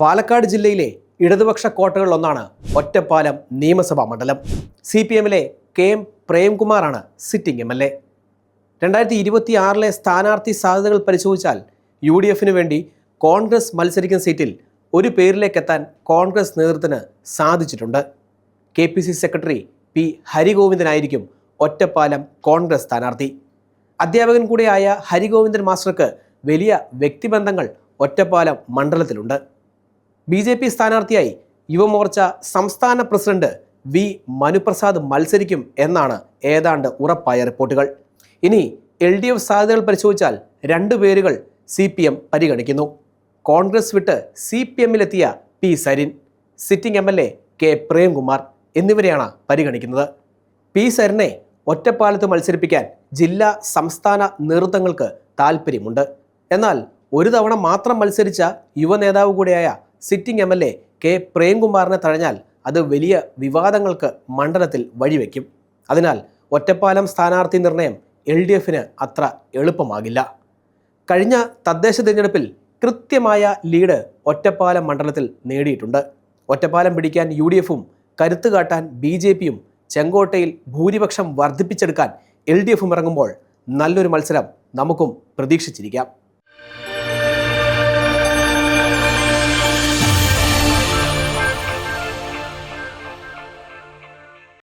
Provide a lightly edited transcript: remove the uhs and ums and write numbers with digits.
പാലക്കാട് ജില്ലയിലെ ഇടതുപക്ഷ കോട്ടകളിലൊന്നാണ് ഒറ്റപ്പാലം നിയമസഭാ മണ്ഡലം. CPM-ലെ KM പ്രേംകുമാറാണ് സിറ്റിംഗ് MLA. 2026 സ്ഥാനാർത്ഥി സാധ്യതകൾ പരിശോധിച്ചാൽ UDF-ന് വേണ്ടി കോൺഗ്രസ് മത്സരിക്കുന്ന സീറ്റിൽ ഒരു പേരിലേക്കെത്താൻ കോൺഗ്രസ് നേതൃത്വത്തിന് സാധിച്ചിട്ടുണ്ട്. KPCC secretary P. ഹരിഗോവിന്ദനായിരിക്കും ഒറ്റപ്പാലം കോൺഗ്രസ് സ്ഥാനാർത്ഥി. അധ്യാപകൻ കൂടിയായ ഹരിഗോവിന്ദൻ മാസ്റ്റർക്ക് വലിയ വ്യക്തിബന്ധങ്ങൾ ഒറ്റപ്പാലം മണ്ഡലത്തിലുണ്ട്. BJP സ്ഥാനാർത്ഥിയായി യുവമോർച്ച സംസ്ഥാന പ്രസിഡന്റ് V. മനുപ്രസാദ് മത്സരിക്കും എന്നാണ് ഏതാണ്ട് ഉറപ്പായ റിപ്പോർട്ടുകൾ. ഇനി LDF സാധ്യതകൾ പരിശോധിച്ചാൽ 2 പേരുകൾ CPM പരിഗണിക്കുന്നു. കോൺഗ്രസ് വിട്ട് CPM-ലെത്തിയ P. Sarin, sitting MLA K. Premkumar എന്നിവരെയാണ് പരിഗണിക്കുന്നത്. P. സരിനെ ഒറ്റപ്പാലത്ത് മത്സരിപ്പിക്കാൻ ജില്ലാ സംസ്ഥാന നേതൃത്വങ്ങൾക്ക് താൽപ്പര്യമുണ്ട്. എന്നാൽ ഒരു തവണ മാത്രം മത്സരിച്ച യുവനേതാവ് കൂടിയായ സിറ്റിംഗ് MLA K. പ്രേംകുമാറിനെ തഴഞ്ഞാൽ അത് വലിയ വിവാദങ്ങൾക്ക് മണ്ഡലത്തിൽ വഴിവെക്കും. അതിനാൽ ഒറ്റപ്പാലം സ്ഥാനാർത്ഥി നിർണയം LDF-ന് അത്ര എളുപ്പമാകില്ല. കഴിഞ്ഞ തദ്ദേശ തിരഞ്ഞെടുപ്പിൽ കൃത്യമായ ലീഡ് ഒറ്റപ്പാലം മണ്ഡലത്തിൽ നേടിയിട്ടുണ്ട്. ഒറ്റപ്പാലം പിടിക്കാൻ UDF-ഉം കരുത്ത് കാട്ടാൻ BJP-യും ചെങ്കോട്ടയിൽ ഭൂരിപക്ഷം വർദ്ധിപ്പിച്ചെടുക്കാൻ LDF-ഉം ഇറങ്ങുമ്പോൾ നല്ലൊരു മത്സരം നമുക്കും പ്രതീക്ഷിച്ചിരിക്കാം.